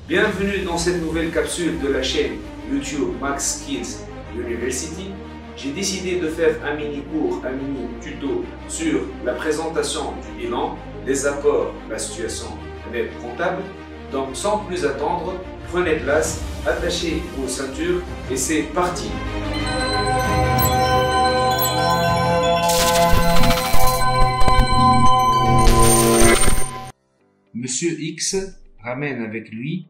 Bienvenue dans cette nouvelle capsule de la chaîne YouTube Max Kids University. J'ai décidé de faire un mini cours, un mini tuto sur la présentation du bilan, les apports, la situation nette comptable. Donc sans plus attendre, prenez place, attachez vos ceintures et c'est parti. Monsieur X ramène avec lui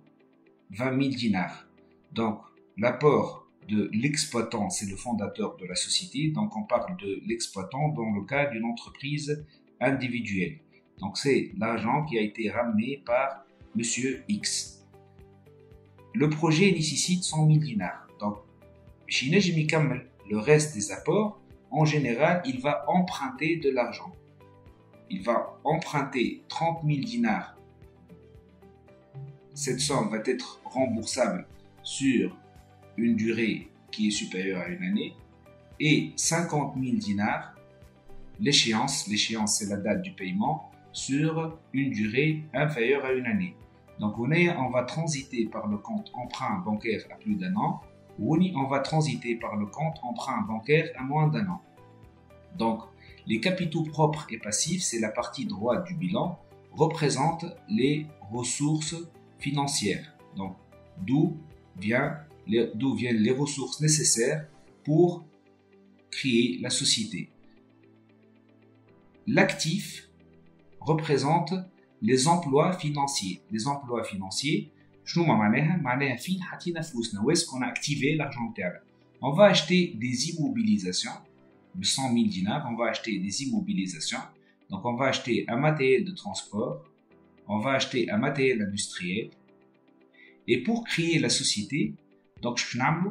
20 000 dinars. Donc, l'apport de l'exploitant, c'est le fondateur de la société. Donc, on parle de l'exploitant dans le cas d'une entreprise individuelle. Donc, c'est l'argent qui a été ramené par Monsieur X. Le projet nécessite 100 000 dinars. Donc, le reste des apports, en général, il va emprunter de l'argent. Il va emprunter 30 000 dinars. Cette somme va être remboursable sur une durée qui est supérieure à une année. Et 50 000 dinars, l'échéance c'est la date du paiement, sur une durée inférieure à une année. Donc on va transiter par le compte emprunt bancaire à plus d'un an, ou on va transiter par le compte emprunt bancaire à moins d'un an. Donc les capitaux propres et passifs, c'est la partie droite du bilan, représentent les ressources financières. Donc, d'où viennent les ressources nécessaires pour créer la société. L'actif représente les emplois financiers. Les emplois financiers, où est-ce qu'on a activé l'argent terre? On va acheter des immobilisations de 100 000 dinars, on va acheter des immobilisations. Donc, on va acheter un matériel de transport, on va acheter un matériel industriel. Et pour créer la société, donc,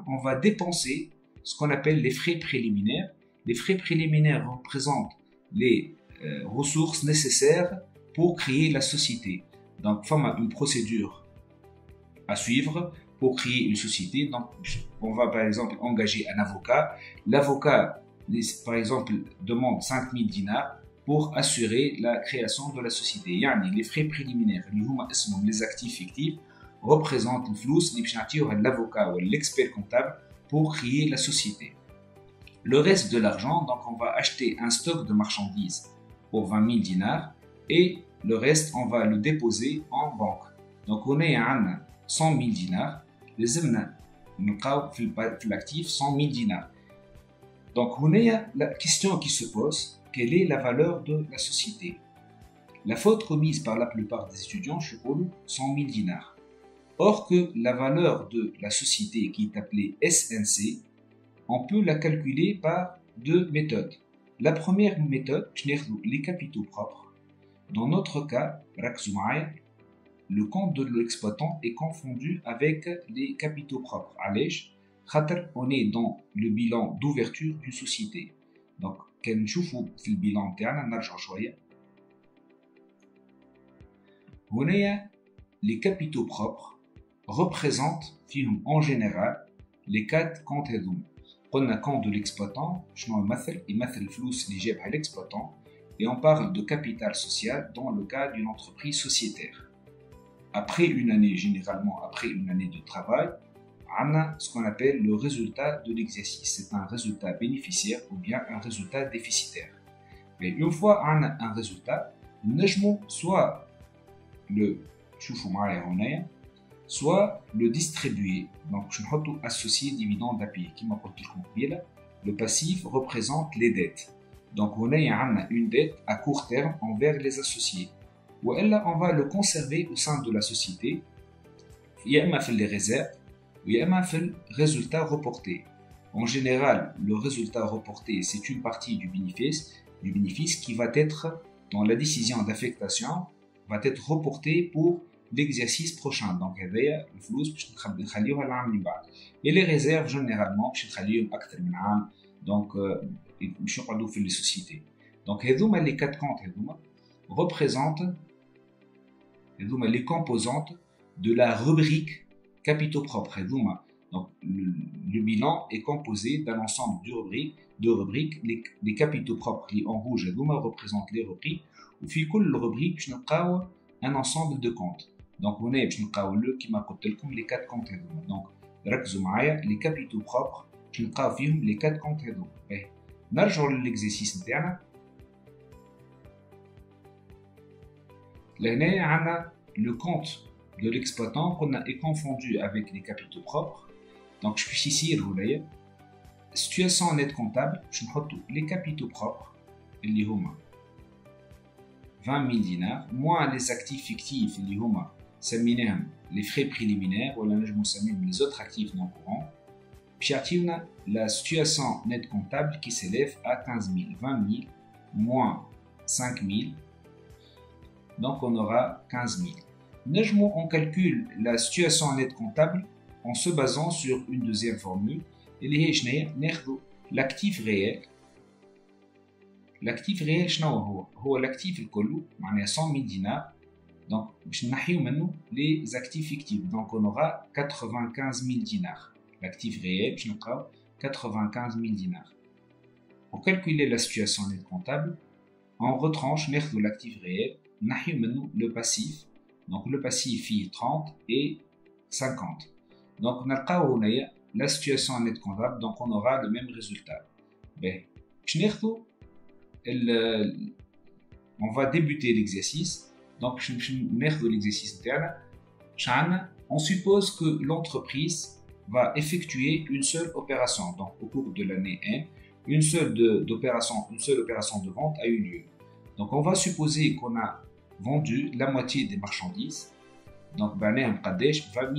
on va dépenser ce qu'on appelle les frais préliminaires. Les frais préliminaires représentent les ressources nécessaires pour créer la société. Donc, il y a une procédure à suivre pour créer une société. Donc, on va par exemple engager un avocat. L'avocat, par exemple, demande 5 000 dinars pour assurer la création de la société. Les frais préliminaires, les actifs fictifs, représentent le flou l'avocat ou l'expert comptable pour créer la société. Le reste de l'argent, donc on va acheter un stock de marchandises pour 20 000 dinars et le reste, on va le déposer en banque. Donc on est à 100 000 dinars, les l'actif 100 000 dinars. Donc on est à la question qui se pose, quelle est la valeur de la société? La faute remise par la plupart des étudiants, je roule 100 000 dinars. Or que la valeur de la société qui est appelée SNC, on peut la calculer par deux méthodes. La première méthode, les capitaux propres. Dans notre cas, le compte de l'exploitant est confondu avec les capitaux propres. On est dans le bilan d'ouverture d'une société. Donc, كنشوفوا في البيلان تاعنا نرجعوا شويه. هنايا les capitaux propres représentent en général les quatre comptes هذوما. قلنا compte de l'exploitant شنو يمثل الفلوس اللي جابها l'exploitant et on parle de capital social dans le cas d'une entreprise sociétaire. Après une année, généralement après une année de travail, on a ce qu'on appelle le résultat de l'exercice. C'est un résultat bénéficiaire ou bien un résultat déficitaire. Mais une fois on a un résultat, nous soit le distribuer. Donc, je vais associer dividende d'appui. Le passif représente les dettes. Donc, on a une dette à court terme envers les associés. Ou là, on va le conserver au sein de la société. Il y a les réserves. Il y a le résultat reporté. En général, le résultat reporté, c'est une partie du bénéfice qui va être, dans la décision d'affectation, va être reporté pour l'exercice prochain. Donc, et les réserves, généralement, donc, les sociétés. Donc, les quatre comptes représentent les composantes de la rubrique capitaux propres. Donc, le bilan est composé d'un ensemble de rubriques. Les capitaux propres en rouge représentent les rubriques. Ou في كل rubrique, un ensemble de comptes. Donc on est qui m'a les 4 comptes. Donc ركزوا معايا les capitaux propres باش نلقاو فيهم les 4 comptes هذوما. نرجعوا للإكزيرسيس نتاعنا. لهنا عندنا le compte de l'exploitant qu'on est confondu avec les capitaux propres. Donc je suis ici le situation nette comptable, je نحطوا les capitaux propres اللي هما 20 000 dinars moins les actifs fictifs اللي هما سميناهم les frais préliminaires ولا نجمو نسميهم les autres actifs non courants. باش يعطيونا la situation nette comptable qui s'élève à 15 000, 20 000 moins 5 000. Donc on aura 15 000. Nejmo, on calcule la situation nette comptable en se basant sur une deuxième formule. L'actif réel. L'actif réel, c'est l'actif الكل, معناها 100 000 dinars. Donc, باش نحيو منه les actifs fictifs. Donc on aura 95 000 dinars. L'actif réel, باش نلقاو 95 000 dinars. Pour calculer la situation nette comptable, on retranche l'actif réel, نحيو منه le passif. Donc le passif est 30 et 50. Donc on a la situation nette comptable, donc on aura le même résultat. On va débuter l'exercice. Donc l'exercice on suppose que l'entreprise va effectuer une seule opération. Donc au cours de l'année 1, une seule opération de vente a eu lieu. Donc on va supposer qu'on a vendu la moitié des marchandises. Donc, 20 000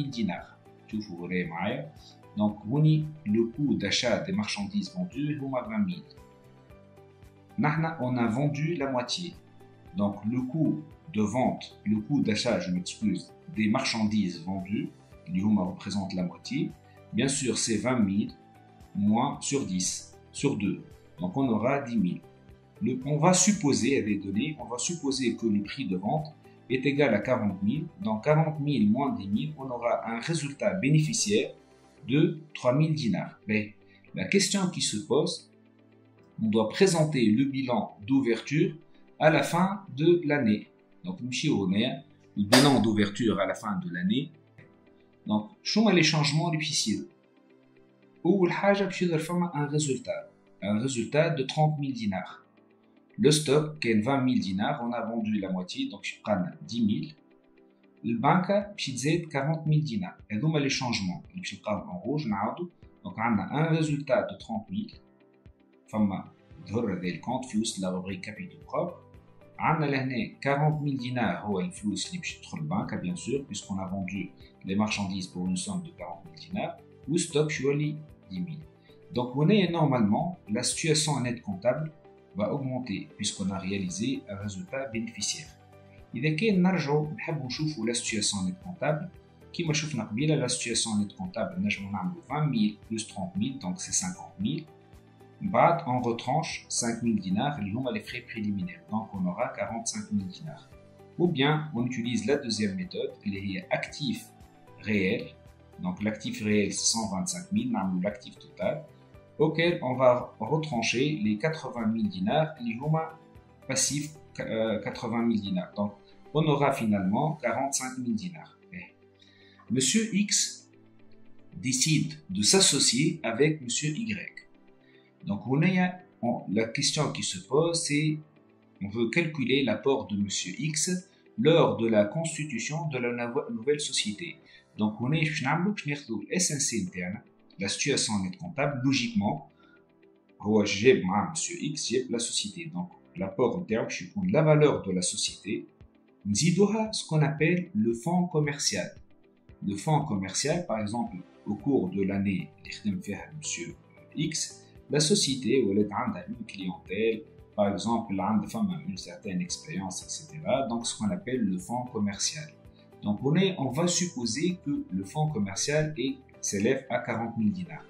dinars. Donc, le coût d'achat des marchandises vendues est 20 000. On a vendu la moitié. Donc, le coût de vente, le coût d'achat, je m'excuse, des marchandises vendues, qui représente la moitié. Bien sûr, c'est 20 000 moins sur 10, sur 2. Donc, on aura 10 000. On va supposer, avec les données, on va supposer que le prix de vente est égal à 40 000. Donc 40 000 moins 10 000, on aura un résultat bénéficiaire de 3 000 dinars. Mais la question qui se pose, on doit présenter le bilan d'ouverture à la fin de l'année. Donc le bilan d'ouverture à la fin de l'année. Donc, quels sont les changements difficiles? Ou un résultat de 30 000 dinars. Le stock, qui est 20 000 dinars, on a vendu la moitié, donc je prends 10 000. Le banque, c'est 40 000 dinars. Et donc, les changements, je prends en rouge, donc on a un résultat de 30 000. Enfin, le compte fuse la rubrique capitaux propres. On a 40 000 dinars, c'est le flux qui est dans le banque, bien sûr, puisqu'on a vendu les marchandises pour une somme de 40 000 dinars. Ou stock, je suis 10 000. Donc, on est normalement, la situation nette comptable va augmenter puisqu'on a réalisé un résultat bénéficiaire. إذا كان نرجعوا نحبوا نشوفوا la situation nette comptable كيما شفنا قبيله la situation nette comptable نجموا نعملوا 20 000 plus 30 000 donc c'est 50 000. بعد on retranche 5 000 dinars اللي هما les frais préliminaires donc on aura 45 000 dinars. Ou bien on utilise la deuxième méthode qui est actif réel. Donc l'actif réel c'est 125 000 نعملوا l'actif total auquel on va retrancher les 80 000 dinars, les passifs 80 000 dinars. Donc, on aura finalement 45 000 dinars. Monsieur X décide de s'associer avec Monsieur Y. Donc, la question qui se pose, c'est on veut calculer l'apport de Monsieur X lors de la constitution de la nouvelle société. Donc, on est SNC interne. La situation nette comptable, logiquement, j'ai Monsieur X, j'ai la société. Donc, l'apport interne, je prends la valeur de la société. Ce qu'on appelle le fonds commercial. Le fonds commercial, par exemple, au cours de l'année, Monsieur X, la société, où elle a une clientèle, par exemple, elle a une certaine expérience, etc. Donc, ce qu'on appelle le fonds commercial. Donc, on va supposer que le fonds commercial s'élève à 40 000 dinars.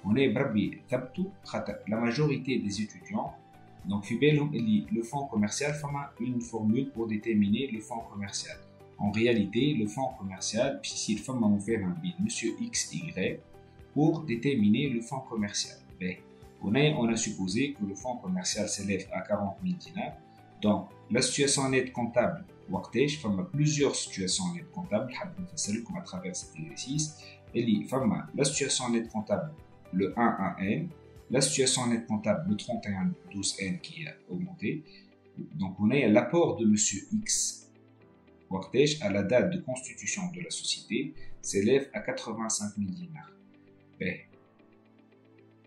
On est la majorité des étudiants, donc le fonds commercial fait une formule pour déterminer le fonds commercial. En réalité, le fonds commercial, si il faut faire un bid, Monsieur XY, pour déterminer le fonds commercial. On a supposé que le fonds commercial s'élève à 40 000 dinars. Donc, la situation nette comptable وقتاش فما plusieurs situations net comptable حاب نفسرلكم à travers cet exercice اللي فما la situation net comptable le 1 la situation net comptable le 31 12N qui a augmenté. Donc on a l'apport de monsieur X وقتاش à la date de constitution de la société s'élève à 85 000 dinars.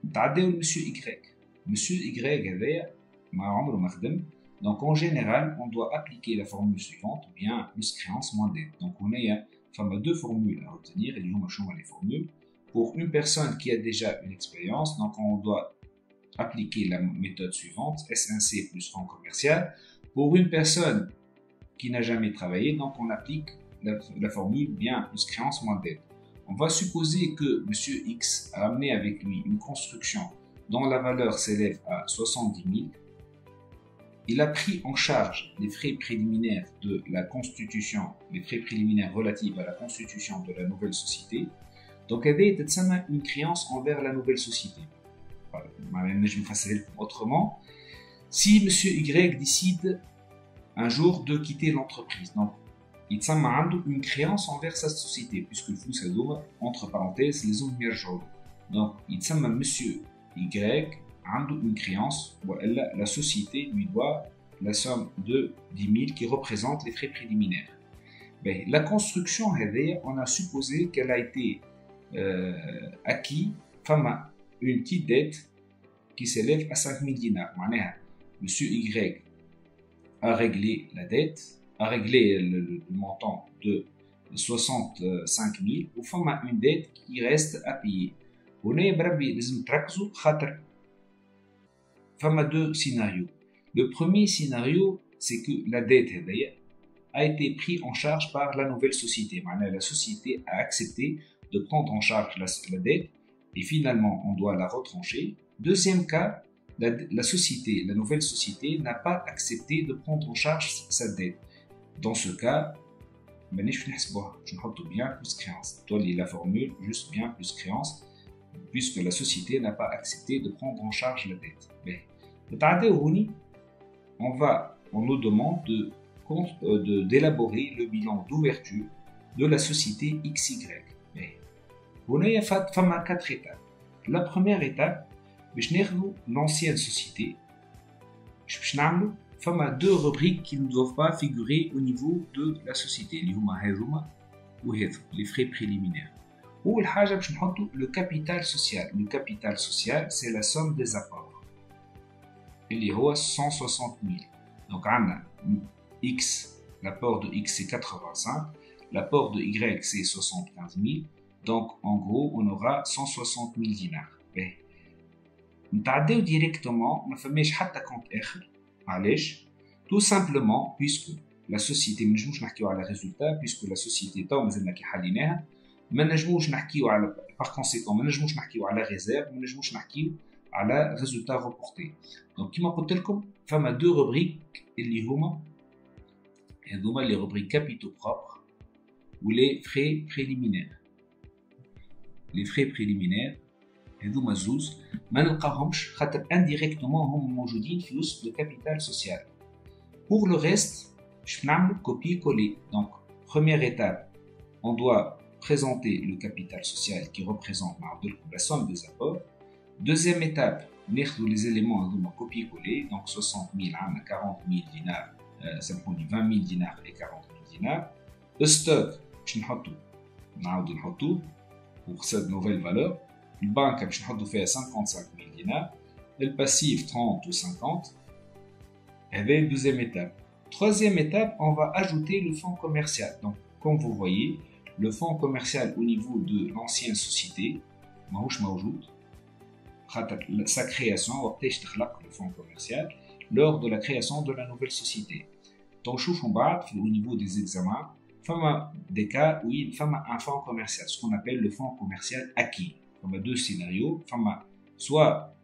نتعداو monsieur Y. Monsieur Y هذايا ما عمره ما خدم. Donc en général, on doit appliquer la formule suivante, ou bien plus créance moins dette. Donc on a deux formules à retenir, et nous avons les formules. Pour une personne qui a déjà une expérience, donc on doit appliquer la méthode suivante, SNC plus fonds commercial. Pour une personne qui n'a jamais travaillé, donc on applique la formule bien plus créance moins dette. On va supposer que M. X a amené avec lui une construction dont la valeur s'élève à 70 000. Il a pris en charge les frais préliminaires de la constitution, les frais préliminaires relatifs à la constitution de la nouvelle société. Donc, il y a une créance envers la nouvelle société. Je vais faire autrement. Si M. Y décide un jour de quitter l'entreprise, donc il y a une créance envers sa société, puisque le flou s'adoube, entre parenthèses, les hommes mirjol. Donc, il y a M. Y une créance, la société lui doit la somme de 10 000 qui représente les frais préliminaires. La construction, on a supposé qu'elle a été acquise une petite dette qui s'élève à 5 000 dinars. M. Y a réglé la dette, a réglé le montant de 65 000 ou une dette qui reste à payer. On est deux scénarios. Le premier scénario, c'est que la dette a été prise en charge par la nouvelle société. La société a accepté de prendre en charge la dette et finalement on doit la retrancher. Deuxième cas, la nouvelle société n'a pas accepté de prendre en charge sa dette. Dans ce cas, je note bien plus créance. La formule juste bien plus créance puisque la société n'a pas accepté de prendre en charge la dette. On nous demande d'élaborer le bilan d'ouverture de la société XY. Il y a 4 étapes. La première étape, l'ancienne société. Il y a 2 rubriques qui ne doivent pas figurer au niveau de la société. Les frais préliminaires. Le capital social. Le capital social, c'est la somme des apports. Il y a 160 000. Donc, on a X, l'apport de X c'est 85, l'apport de Y c'est 75 000. Donc, en gros, on aura 160 000 dinars. Nous allons directement, on ne fait pas de compte R. Tout simplement, puisque la société, nous ne pouvons pas le résultat, puisque la société, par conséquent, nous ne pouvons pas la réserve, nous ne pouvons pas على résultat reporté. Donc كما قلت لكم فما 2 rubriques اللي هما les rubriques capitaux propres ou les frais préliminaires. Les frais préliminaires هذوما زوز ما نلقاهمش خاطر indirectement هم موجودين في وسط le capital social. Pour le reste, je vais faire copier-coller. Donc première étape, on doit présenter le capital social qui représente la somme des apports. Deuxième étape, nous les éléments de copier-coller, donc 60 000, 40 000 dinars, ça prend 20 000 dinars et 40 000 dinars. Le stock, je vais le pour cette nouvelle valeur. Le banque, je vais le 55 000 dinars. Le passif, 30 ou 50. Et deuxième étape. Troisième étape, on va ajouter le fonds commercial. Donc, comme vous voyez, le fonds commercial au niveau de l'ancienne société, sa création, le fonds commercial, lors de la création de la nouvelle société. Donc, au niveau des examens, il y a des cas où il y a un fonds commercial, ce qu'on appelle le fonds commercial acquis. Il y a 2 scénarios. Soit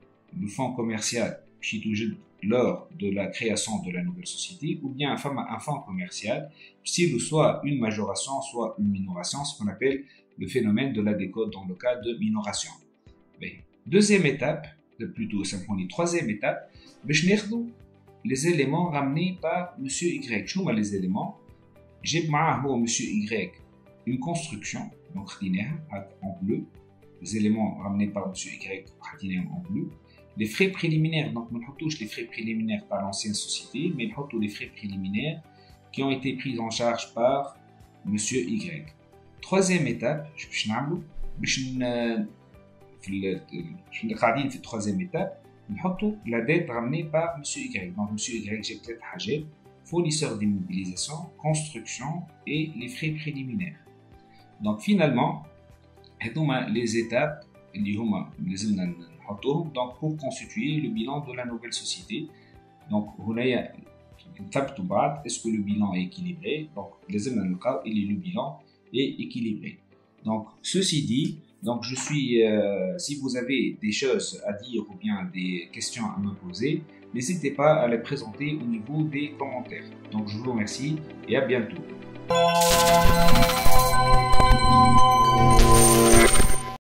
le fonds commercial qui lors de la création de la nouvelle société, ou bien un fonds commercial, soit une majoration, soit une minoration, ce qu'on appelle le phénomène de la décote dans le cas de minoration. Deuxième étape, plutôt simplement troisième étape, les éléments ramenés par M. Y. Les éléments, j'ai معاه monsieur Y une construction, donc en bleu, les éléments ramenés par monsieur Y en bleu. Les frais préliminaires, donc nous touche les frais préliminaires par l'ancienne société, mais nous les frais préliminaires qui ont été pris en charge par monsieur Y. Troisième étape, je vais في troisième étape, nous la dette ramenée par monsieur Y. Donc monsieur Y, j'ai peut-être حاجات, fournisseur d'immobilisation, construction et les frais préliminaires. Donc finalement, les étapes donc pour constituer le bilan de la nouvelle société. Donc est-ce que le bilan est équilibré? Donc le bilan est équilibré. Donc ceci dit, donc je suis si vous avez des choses à dire ou bien des questions à me poser, n'hésitez pas à les présenter au niveau des commentaires. Donc je vous remercie et à bientôt.